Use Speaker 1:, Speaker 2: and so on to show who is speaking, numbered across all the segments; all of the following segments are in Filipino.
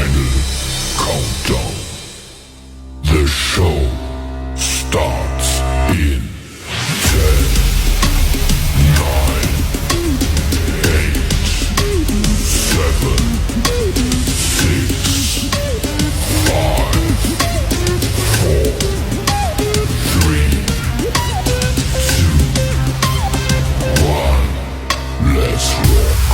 Speaker 1: final countdown. The show starts in 10, 9, 8, 7, 6, 5, 4, 3, 2, 1. Let's rock.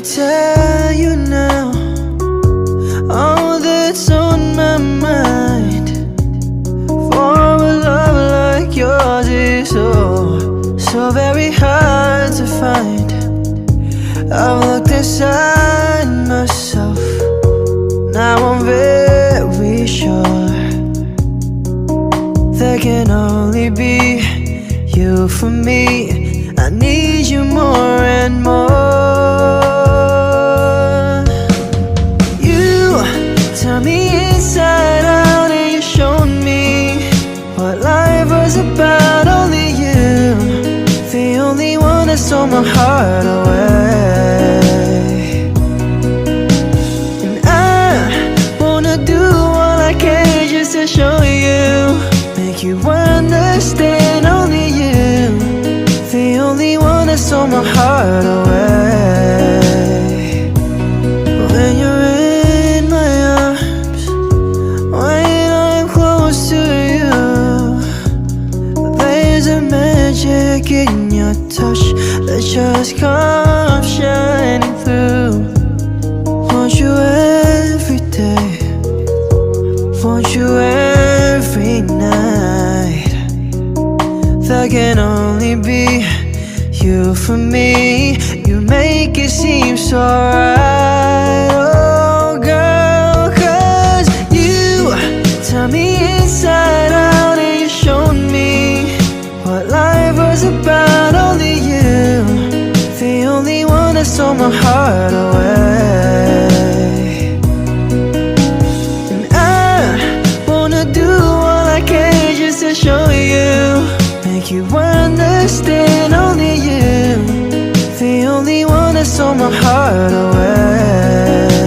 Speaker 2: tell you now all that's on my mind. For a love like yours is so very hard to find. I've looked inside myself, now I'm very sure there can only be you for me. I need you more and more. You turned me inside out and you showed me what life was about. Only you, the only one that stole my heart away. And I wanna do all I can just to show you, make you understand. Only you, the only one that stole my heart away. When you're in my arms, when I'm close to you, there's a magic in your touch that just comes shining through. Want you every day, want you every night. There can only be you for me. You make it seem so right, oh girl, 'cause you turned me inside out and you showed me what life was about. Only you, the only one that stole my heart away. And I wanna do all I can just to show you, make you understand. Only you, the only one that stole my heart away.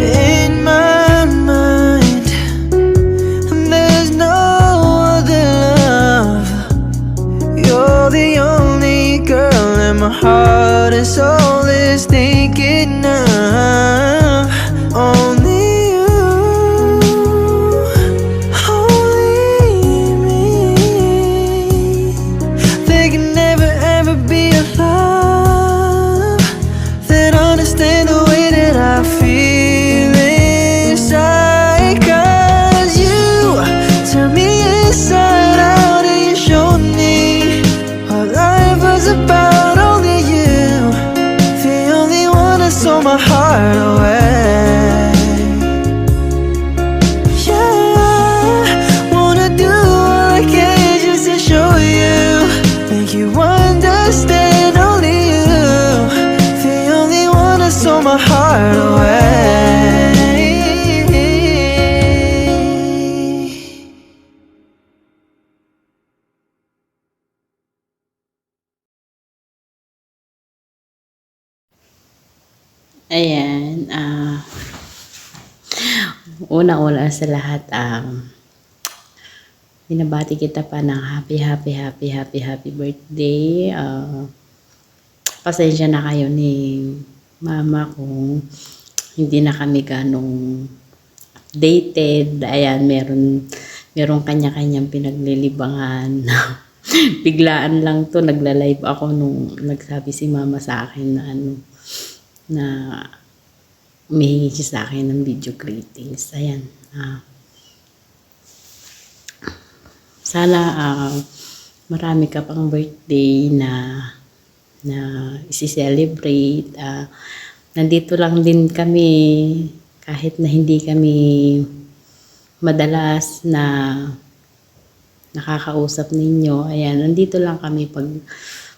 Speaker 2: In my mind, there's no other love. You're the only girl and my heart is all it's thinking of. Only you, only me. There can never ever be a love that understands the way that I feel inside. 'Cause you turned me inside out and you showed me what life was about. Only you, the only one that stole my heart away. Yeah, wanna do all I can just to show you, make you understand. Only you, the only one that stole my heart away.
Speaker 3: Ayan, una-una sa lahat, binabati kita pa ng happy birthday. Pasensya na kayo ni mama kung hindi na kami ganong updated. Ayan, meron kanya-kanyang pinaglilibangan. Biglaan lang to, nagla-live ako nung nagsabi si mama sa akin na na humihingi siya sa akin ng video greetings. Ayan. Sana marami ka pang birthday na isi-celebrate. Nandito lang din kami kahit na hindi kami madalas na nakakausap ninyo. Ayan, nandito lang kami pag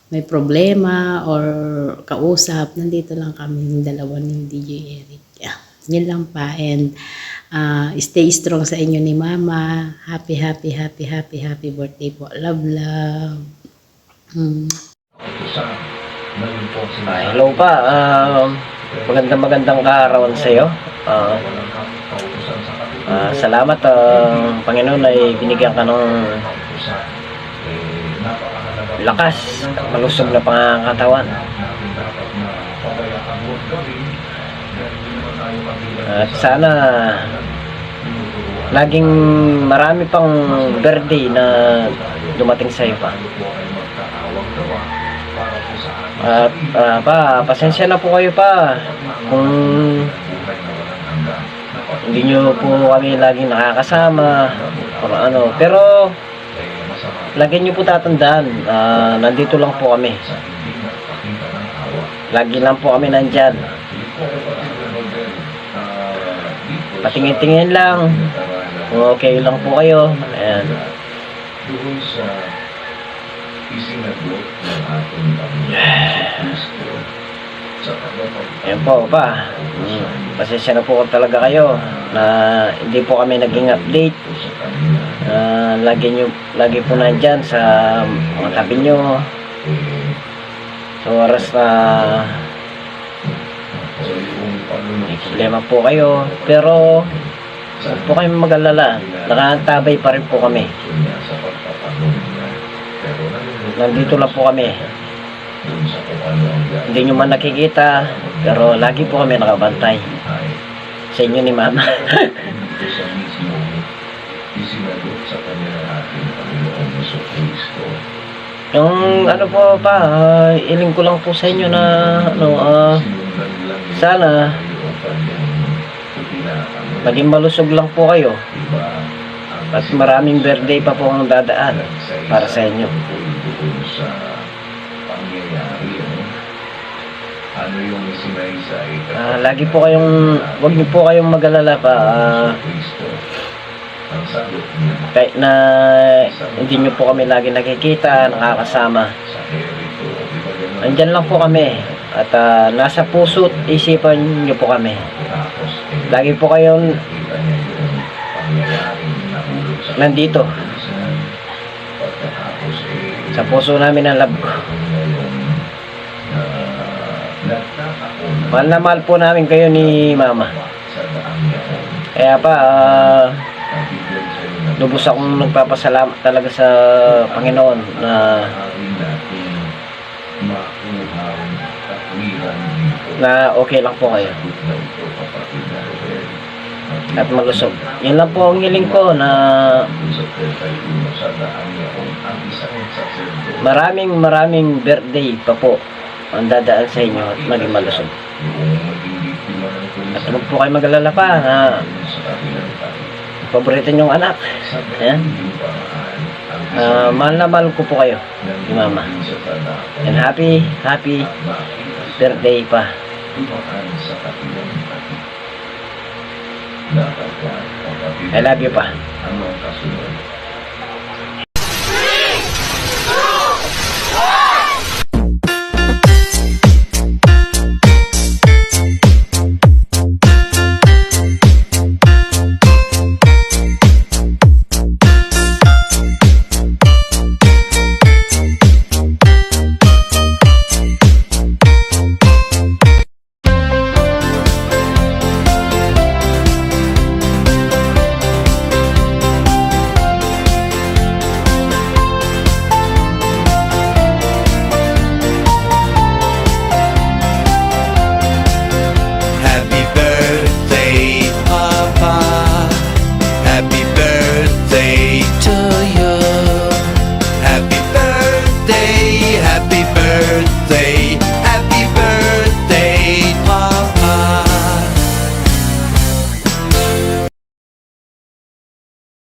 Speaker 3: may problema or kausap, nandito lang kami yung dalawa ni DJ Eric. Yan lang pa, and stay strong sa inyo ni mama. Happy birthday po. Love.
Speaker 4: Hello pa, magandang kaarawan sa iyo. Salamat, Panginoon ay binigyan ka ng lakas, malusog na pangangatawan. At sana laging marami pang birthday na dumating sa iyo pa. At pa, pasensya na po kayo pa kung hindi nyo po kami laging nakakasama o ano. Pero lagi nyo po tatandaan, nandito lang po kami. Lagi lang po kami nandyan. Patingin-tingin lang kung okay lang po kayo. Ayan.
Speaker 1: Doon sa isinagot ng ating Panginoon Kristo sa pagpapagpapalagay.
Speaker 4: Ayan po pa. Pasensya na po talaga kayo na hindi po kami naging update. Lagi po nandyan sa mga tabi nyo. Sa oras na may problema po kayo. Pero huwag po kayong mag-alala. Nakaantabay pa rin po kami. Nandito lang po kami. Hindi nyo man nakikita, pero lagi po kami nakabantay sa inyo ni Mama. Yung ano po pa, iling ko lang po sa inyo na sana maging malusog lang po kayo at maraming birthday pa po ang dadaan para sa inyo. Lagi po kayong, wag niyo po kayong mag-alala pa, kahit na hindi nyo po kami lagi nakikita, nakakasama, andyan lang po kami at nasa puso't isipan nyo po kami. Lagi po kayong nandito sa puso namin ang love ko. Mahal na mahal po namin kayo ni Mama. Kaya pa lubos akong nagpapasalamat talaga sa Panginoon na okay lang po kayo at malusog. Yun lang po ang hiling ko, na maraming birthday pa po ang dadaan sa inyo at maging malusog. At huwag po kayo mag-alala pa na paborito nyong anak. Ayan. Mahal na mahal ko po kayo ni Mama. And happy birthday pa. I love you pa.